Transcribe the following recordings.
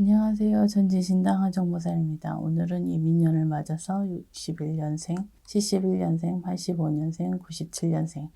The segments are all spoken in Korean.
안녕하세요. 전지신당 하정무사입니다. 오늘은 이민년을 맞아서 61년생, 71년생, 85년생, 97년생,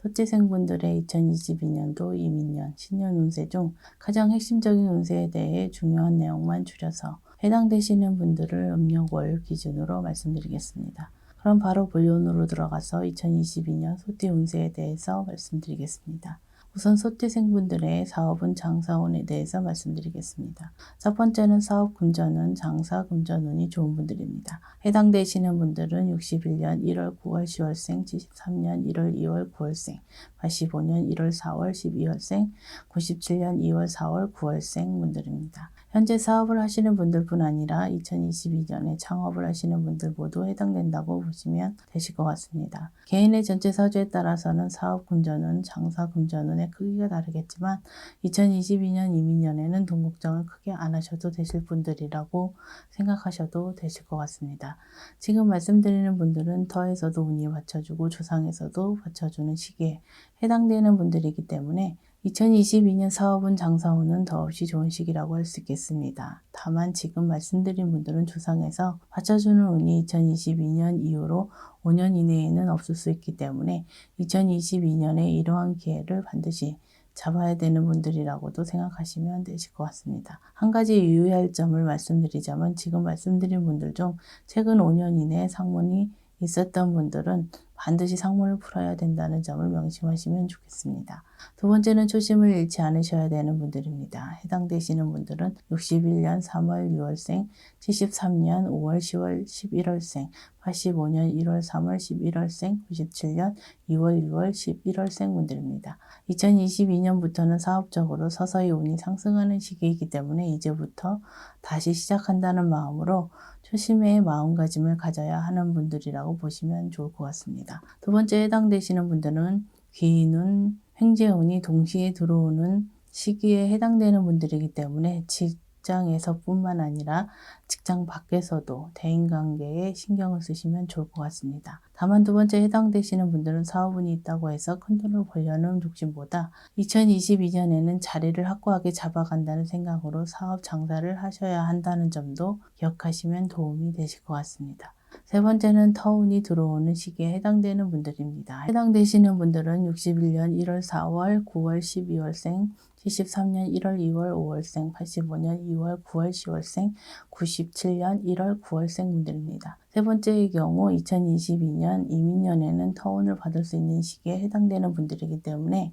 소띠생분들의 2022년도 이민년, 신년 운세 중 가장 핵심적인 운세에 대해 중요한 내용만 줄여서 해당되시는 분들을 음력월 기준으로 말씀드리겠습니다. 그럼 바로 본론으로 들어가서 2022년 소띠 운세에 대해서 말씀드리겠습니다. 우선 소띠생분들의 사업운 장사운에 대해서 말씀드리겠습니다. 첫 번째는 사업 금전운, 장사 금전운이 좋은 분들입니다. 해당되시는 분들은 61년 1월 9월 10월생, 73년 1월 2월 9월생, 85년 1월 4월 12월생, 97년 2월 4월 9월생 분들입니다. 현재 사업을 하시는 분들뿐 아니라 2022년에 창업을 하시는 분들 모두 해당된다고 보시면 되실 것 같습니다. 개인의 전체 사주에 따라서는 사업 금전운, 장사 금전운의 크기가 다르겠지만 2022년 이민년에는 돈 걱정을 크게 안 하셔도 되실 분들이라고 생각하셔도 되실 것 같습니다. 지금 말씀드리는 분들은 터에서도 운이 받쳐주고 조상에서도 받쳐주는 시기에 해당되는 분들이기 때문에 2022년 사업운 장사운은 더없이 좋은 시기라고 할 수 있겠습니다. 다만 지금 말씀드린 분들은 조상에서 받쳐주는 운이 2022년 이후로 5년 이내에는 없을 수 있기 때문에 2022년에 이러한 기회를 반드시 잡아야 되는 분들이라고도 생각하시면 되실 것 같습니다. 한 가지 유의할 점을 말씀드리자면 지금 말씀드린 분들 중 최근 5년 이내에 상문이 있었던 분들은 반드시 상문을 풀어야 된다는 점을 명심하시면 좋겠습니다. 두 번째는 초심을 잃지 않으셔야 되는 분들입니다. 해당되시는 분들은 61년 3월 6월생, 73년 5월 10월 11월생, 85년 1월 3월 11월생, 97년 2월 6월 11월생 분들입니다. 2022년부터는 사업적으로 서서히 운이 상승하는 시기이기 때문에 이제부터 다시 시작한다는 마음으로 초심의 마음가짐을 가져야 하는 분들이라고 보시면 좋을 것 같습니다. 두 번째 해당되시는 분들은 귀인운, 횡재운이 동시에 들어오는 시기에 해당되는 분들이기 때문에 직장에서 뿐만 아니라 직장 밖에서도 대인관계에 신경을 쓰시면 좋을 것 같습니다. 다만 두 번째 해당되시는 분들은 사업운이 있다고 해서 큰돈을 벌려는 욕심보다 2022년에는 자리를 확고하게 잡아간다는 생각으로 사업 장사를 하셔야 한다는 점도 기억하시면 도움이 되실 것 같습니다. 세 번째는 터운이 들어오는 시기에 해당되는 분들입니다. 해당되시는 분들은 61년 1월 4월 9월 12월생, 73년 1월 2월 5월생, 85년 2월 9월 10월생, 97년 1월 9월생 분들입니다. 세 번째의 경우 2022년 이민년에는 터운을 받을 수 있는 시기에 해당되는 분들이기 때문에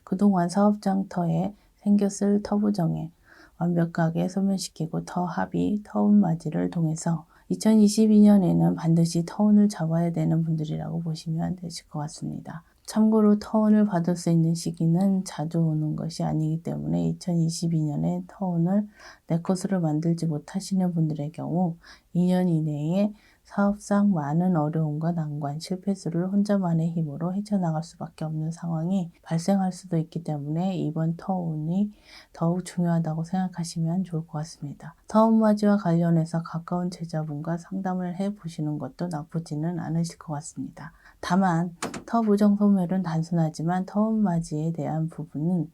그동안 사업장 터에 생겼을 터부정에 완벽하게 소멸시키고 터합의, 터운맞이를 통해서 2022년에는 반드시 터운을 잡아야 되는 분들이라고 보시면 되실 것 같습니다. 참고로 터운을 받을 수 있는 시기는 자주 오는 것이 아니기 때문에 2022년에 터운을 내 것으로 만들지 못하시는 분들의 경우 2년 이내에 사업상 많은 어려움과 난관, 실패수를 혼자만의 힘으로 헤쳐나갈 수밖에 없는 상황이 발생할 수도 있기 때문에 이번 터운이 더욱 중요하다고 생각하시면 좋을 것 같습니다. 터운맞이와 관련해서 가까운 제자분과 상담을 해보시는 것도 나쁘지는 않으실 것 같습니다. 다만 터 부정 소멸은 단순하지만 터운맞이에 대한 부분은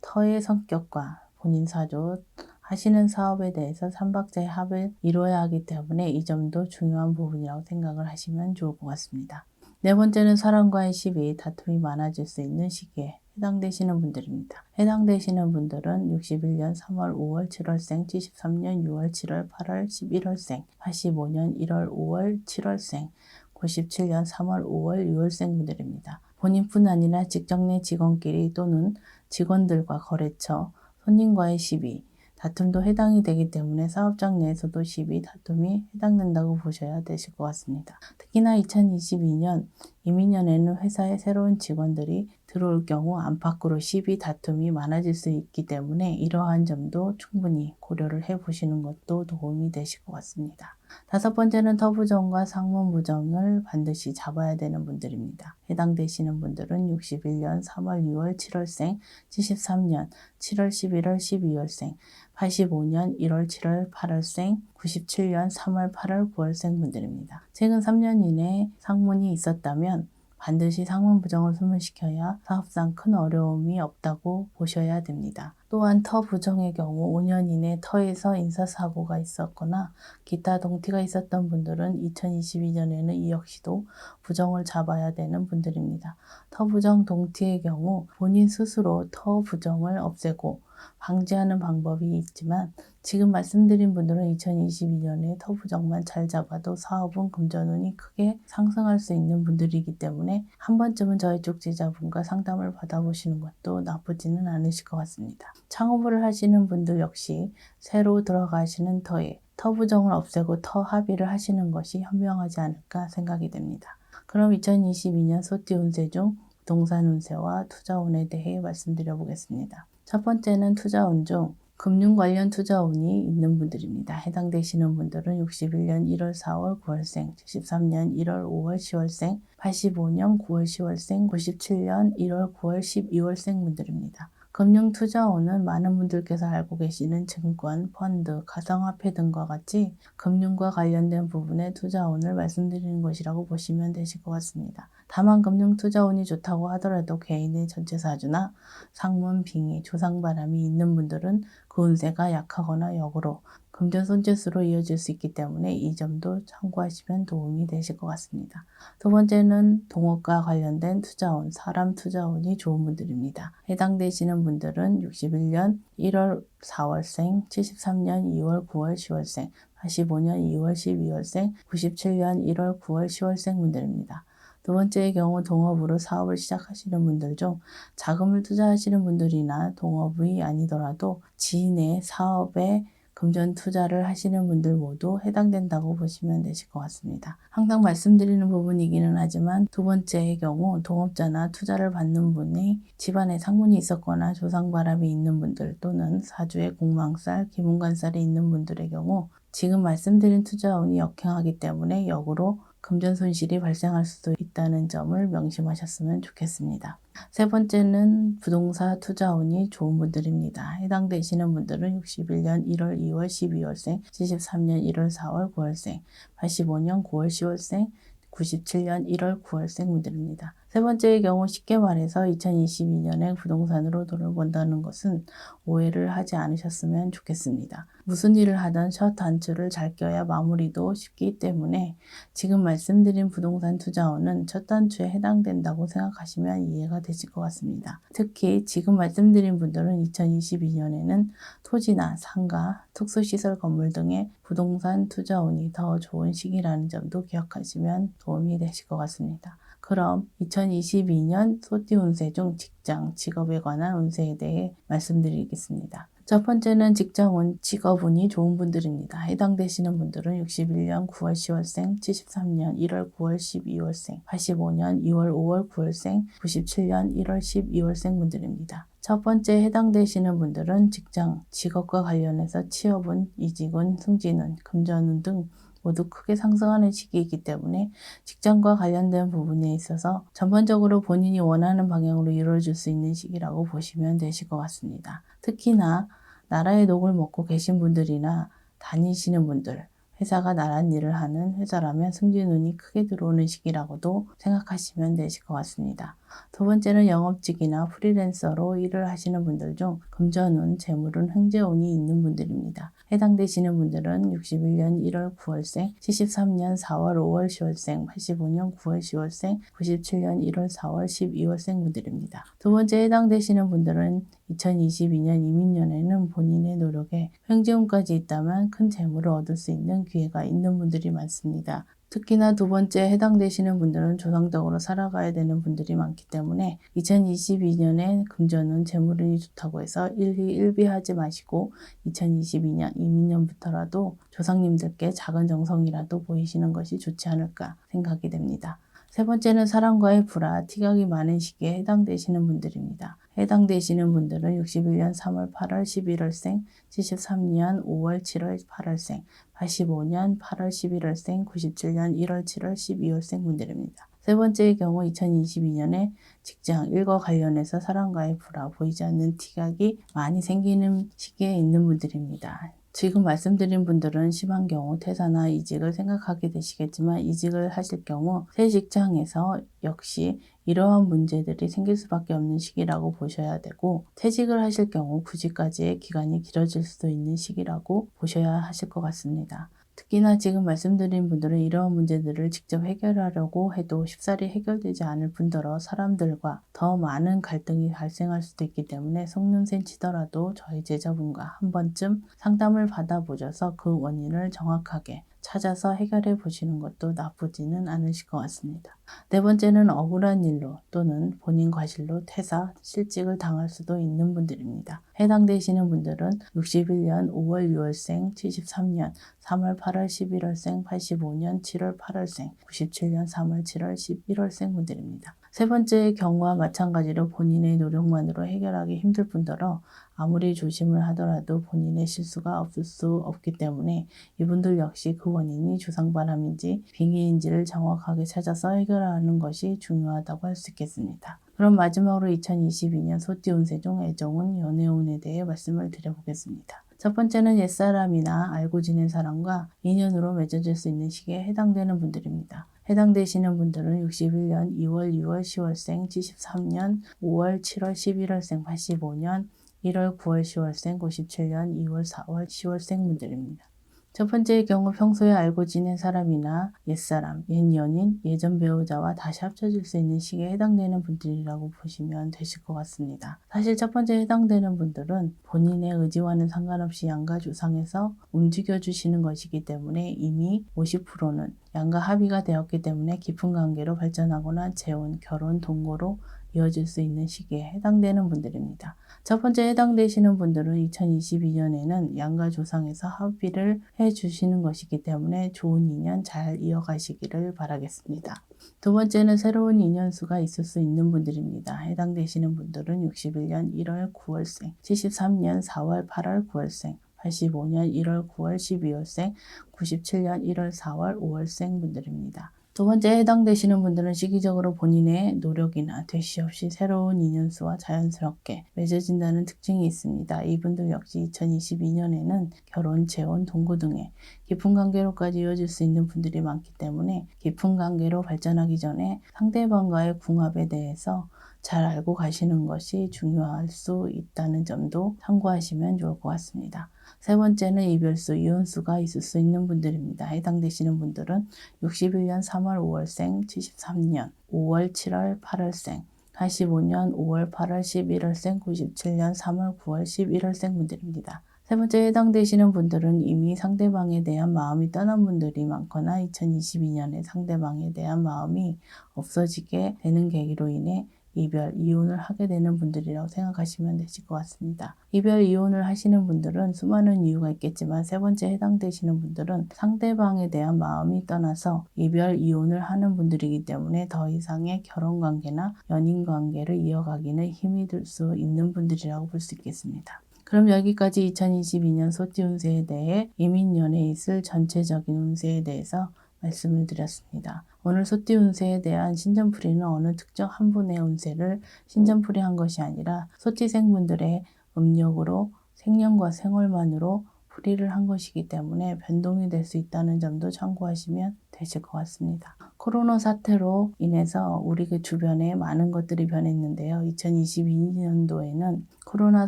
터의 성격과 본인 사주, 하시는 사업에 대해서 삼박자의 합을 이루어야 하기 때문에 이 점도 중요한 부분이라고 생각을 하시면 좋을 것 같습니다. 네 번째는 사람과의 시비, 다툼이 많아질 수 있는 시기에 해당되시는 분들입니다. 해당되시는 분들은 61년 3월 5월 7월생, 73년 6월 7월 8월 11월생, 85년 1월 5월 7월생, 97년 3월 5월 6월생 분들입니다. 본인뿐 아니라 직장 내 직원끼리 또는 직원들과 거래처, 손님과의 시비, 다툼도 해당이 되기 때문에 사업장 내에서도 시비, 다툼이 해당된다고 보셔야 되실 것 같습니다. 특히나 2022년 이민년에는 회사에 새로운 직원들이 들어올 경우 안팎으로 시비, 다툼이 많아질 수 있기 때문에 이러한 점도 충분히 고려를 해보시는 것도 도움이 되실 것 같습니다. 다섯 번째는 터부정과 상문부정을 반드시 잡아야 되는 분들입니다. 해당되시는 분들은 61년 3월 6월 7월생, 73년 7월 11월 12월생, 85년 1월 7월 8월생, 97년 3월 8월 9월생 분들입니다. 최근 3년 이내에 상문이 있었다면 반드시 상문 부정을 소멸시켜야 사업상 큰 어려움이 없다고 보셔야 됩니다. 또한 터 부정의 경우 5년 이내 터에서 인사사고가 있었거나 기타 동티가 있었던 분들은 2022년에는 이 역시도 부정을 잡아야 되는 분들입니다. 터 부정 동티의 경우 본인 스스로 터 부정을 없애고 방지하는 방법이 있지만 지금 말씀드린 분들은 2022년에 터 부정만 잘 잡아도 사업은 금전운이 크게 상승할 수 있는 분들이기 때문에 한 번쯤은 저희 쪽 제자분과 상담을 받아보시는 것도 나쁘지는 않으실 것 같습니다. 창업을 하시는 분들 역시 새로 들어가시는 터에 터 부정을 없애고 터 합의를 하시는 것이 현명하지 않을까 생각이 됩니다. 그럼 2022년 소띠 운세 중 부동산 운세와 투자 운에 대해 말씀드려 보겠습니다. 첫 번째는 투자 운 중 금융 관련 투자 운이 있는 분들입니다. 해당되시는 분들은 61년 1월 4월 9월생, 73년 1월 5월 10월생, 85년 9월 10월생, 97년 1월 9월 12월생 분들입니다. 금융 투자운은 많은 분들께서 알고 계시는 증권, 펀드, 가상화폐 등과 같이 금융과 관련된 부분의 투자운을 말씀드리는 것이라고 보시면 되실 것 같습니다. 다만 금융 투자운이 좋다고 하더라도 개인의 전체 사주나 상문, 빙의, 조상바람이 있는 분들은 그 운세가 약하거나 역으로 금전 손재수로 이어질 수 있기 때문에 이 점도 참고하시면 도움이 되실 것 같습니다. 두 번째는 동업과 관련된 투자운, 사람 투자운이 좋은 분들입니다. 해당되시는 분들은 61년 1월 4월생, 73년 2월 9월 10월생, 85년 2월 12월생, 97년 1월 9월 10월생 분들입니다. 두 번째의 경우 동업으로 사업을 시작하시는 분들 중 자금을 투자하시는 분들이나 동업이 아니더라도 지인의 사업에 금전 투자를 하시는 분들 모두 해당된다고 보시면 되실 것 같습니다. 항상 말씀드리는 부분이기는 하지만 두 번째의 경우 동업자나 투자를 받는 분이 집안에 상문이 있었거나 조상바람이 있는 분들 또는 사주에 공망살, 기문관살이 있는 분들의 경우 지금 말씀드린 투자운이 역행하기 때문에 역으로 금전 손실이 발생할 수도 있다는 점을 명심하셨으면 좋겠습니다. 세 번째는 부동산 투자운이 좋은 분들입니다. 해당되시는 분들은 61년 1월 2월 12월생, 73년 1월 4월 9월생, 85년 9월 10월생, 97년 1월 9월생 분들입니다. 세 번째의 경우 쉽게 말해서 2022년에 부동산으로 돈을 번다는 것은 오해를 하지 않으셨으면 좋겠습니다. 무슨 일을 하든 첫 단추를 잘 껴야 마무리도 쉽기 때문에 지금 말씀드린 부동산 투자원은 첫 단추에 해당된다고 생각하시면 이해가 되실 것 같습니다. 특히 지금 말씀드린 분들은 2022년에는 토지나 상가, 특수시설 건물 등의 부동산 투자운이 더 좋은 시기라는 점도 기억하시면 도움이 되실 것 같습니다. 그럼 2022년 소띠 운세 중 직장, 직업에 관한 운세에 대해 말씀드리겠습니다. 첫 번째는 직장운, 직업운이 좋은 분들입니다. 해당되시는 분들은 61년 9월 10월생, 73년 1월 9월 12월생, 85년 2월 5월 9월생, 97년 1월 12월생 분들입니다. 첫 번째 해당되시는 분들은 직장, 직업과 관련해서 취업운, 이직운, 승진운, 금전운 등 모두 크게 상승하는 시기이기 때문에 직장과 관련된 부분에 있어서 전반적으로 본인이 원하는 방향으로 이루어질 수 있는 시기라고 보시면 되실 것 같습니다. 특히나 나라의 녹을 먹고 계신 분들이나 다니시는 분들, 회사가 나란 일을 하는 회사라면 승진운이 크게 들어오는 시기라고도 생각하시면 되실 것 같습니다. 두 번째는 영업직이나 프리랜서로 일을 하시는 분들 중 금전운, 재물운, 횡재운이 있는 분들입니다. 해당되시는 분들은 61년 1월 9월생, 73년 4월 5월 10월생, 85년 9월 10월생, 97년 1월 4월 12월생 분들입니다. 두 번째 해당되시는 분들은 2022년 이민년에는 본인의 노력에 횡재운까지 있다면 큰 재물을 얻을 수 있는 기회가 있는 분들이 많습니다. 특히나 두 번째 해당되시는 분들은 조상적으로 살아가야 되는 분들이 많기 때문에 2022년에 금전운, 재물운이 좋다고 해서 일희일비하지 마시고 2022년, 이민년부터라도 조상님들께 작은 정성이라도 보이시는 것이 좋지 않을까 생각이 됩니다. 세 번째는 사람과의 불화, 티격이 많은 시기에 해당되시는 분들입니다. 해당되시는 분들은 61년 3월 8월 11월생, 73년 5월 7월 8월생, 85년 8월 11월생, 97년 1월 7월 12월생 분들입니다. 세 번째의 경우 2022년에 직장, 일과 관련해서 사람과의 불화, 보이지 않는 티격이 많이 생기는 시기에 있는 분들입니다. 지금 말씀드린 분들은 심한 경우 퇴사나 이직을 생각하게 되시겠지만 이직을 하실 경우 새 직장에서 역시 이러한 문제들이 생길 수밖에 없는 시기라고 보셔야 되고 퇴직을 하실 경우 구직까지의 기간이 길어질 수도 있는 시기라고 보셔야 하실 것 같습니다. 특히나 지금 말씀드린 분들은 이러한 문제들을 직접 해결하려고 해도 쉽사리 해결되지 않을 뿐더러 사람들과 더 많은 갈등이 발생할 수도 있기 때문에 속눈썹 치더라도 저희 제자분과 한 번쯤 상담을 받아보셔서 그 원인을 정확하게 찾아서 해결해 보시는 것도 나쁘지는 않으실 것 같습니다. 네 번째는 억울한 일로 또는 본인 과실로 퇴사, 실직을 당할 수도 있는 분들입니다. 해당되시는 분들은 61년 5월 6월생, 73년 3월 8월 11월생, 85년 7월 8월생, 97년 3월 7월 11월생 분들입니다. 세 번째의 경우와 마찬가지로 본인의 노력만으로 해결하기 힘들 뿐더러 아무리 조심을 하더라도 본인의 실수가 없을 수 없기 때문에 이분들 역시 그 원인이 조상바람인지 빙의인지를 정확하게 찾아서 해결하는 것이 중요하다고 할 수 있겠습니다. 그럼 마지막으로 2022년 소띠 운세 중 애정운, 연애운에 대해 말씀을 드려보겠습니다. 첫 번째는 옛사람이나 알고 지낸 사람과 인연으로 맺어질 수 있는 시기에 해당되는 분들입니다. 해당되시는 분들은 61년 2월, 6월, 10월생, 73년 5월, 7월, 11월생, 85년 1월, 9월, 10월생, 97년 2월, 4월, 10월생 분들입니다. 첫 번째의 경우 평소에 알고 지낸 사람이나 옛사람, 옛연인, 예전 배우자와 다시 합쳐질 수 있는 시기에 해당되는 분들이라고 보시면 되실 것 같습니다. 사실 첫 번째 해당되는 분들은 본인의 의지와는 상관없이 양가 조상에서 움직여 주시는 것이기 때문에 이미 50%는 양가 합의가 되었기 때문에 깊은 관계로 발전하거나 재혼, 결혼, 동거로 이어질 수 있는 시기에 해당되는 분들입니다. 첫 번째 해당되시는 분들은 2022년에는 양가 조상에서 합의를 해주시는 것이기 때문에 좋은 인연 잘 이어가시기를 바라겠습니다. 두 번째는 새로운 인연수가 있을 수 있는 분들입니다. 해당되시는 분들은 61년 1월 9월생, 73년 4월 8월 9월생, 85년 1월 9월 12월생, 97년 1월 4월 5월생 분들입니다. 두 번째 해당되시는 분들은 시기적으로 본인의 노력이나 대시 없이 새로운 인연수와 자연스럽게 맺어진다는 특징이 있습니다. 이분들 역시 2022년에는 결혼, 재혼, 동거 등의 깊은 관계로까지 이어질 수 있는 분들이 많기 때문에 깊은 관계로 발전하기 전에 상대방과의 궁합에 대해서 잘 알고 가시는 것이 중요할 수 있다는 점도 참고하시면 좋을 것 같습니다. 세 번째는 이별수, 이혼수가 있을 수 있는 분들입니다. 해당되시는 분들은 61년 3월 5월생, 73년 5월 7월 8월생, 85년 5월 8월 11월생, 97년 3월 9월 11월생 분들입니다. 세 번째 해당되시는 분들은 이미 상대방에 대한 마음이 떠난 분들이 많거나 2022년에 상대방에 대한 마음이 없어지게 되는 계기로 인해 이별, 이혼을 하게 되는 분들이라고 생각하시면 되실 것 같습니다. 이별, 이혼을 하시는 분들은 수많은 이유가 있겠지만 세 번째 해당되시는 분들은 상대방에 대한 마음이 떠나서 이별, 이혼을 하는 분들이기 때문에 더 이상의 결혼관계나 연인관계를 이어가기는 힘이 들 수 있는 분들이라고 볼 수 있겠습니다. 그럼 여기까지 2022년 소띠 운세에 대해 이민년에 있을 전체적인 운세에 대해서 말씀을 드렸습니다. 오늘 소띠 운세에 대한 신전풀이는 어느 특정 한 분의 운세를 신전풀이한 것이 아니라 소띠생분들의 음력으로 생년과 생월만으로 풀이를 한 것이기 때문에 변동이 될 수 있다는 점도 참고하시면 되실 것 같습니다. 코로나 사태로 인해서 우리 그 주변에 많은 것들이 변했는데요. 2022년도에는 코로나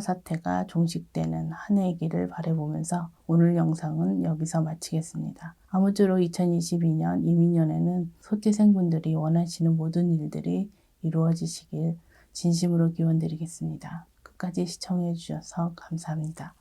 사태가 종식되는 한 해이기를 바라보면서 오늘 영상은 여기서 마치겠습니다. 아무쪼록 2022년 이민년에는 소띠생분들이 원하시는 모든 일들이 이루어지시길 진심으로 기원드리겠습니다. 끝까지 시청해 주셔서 감사합니다.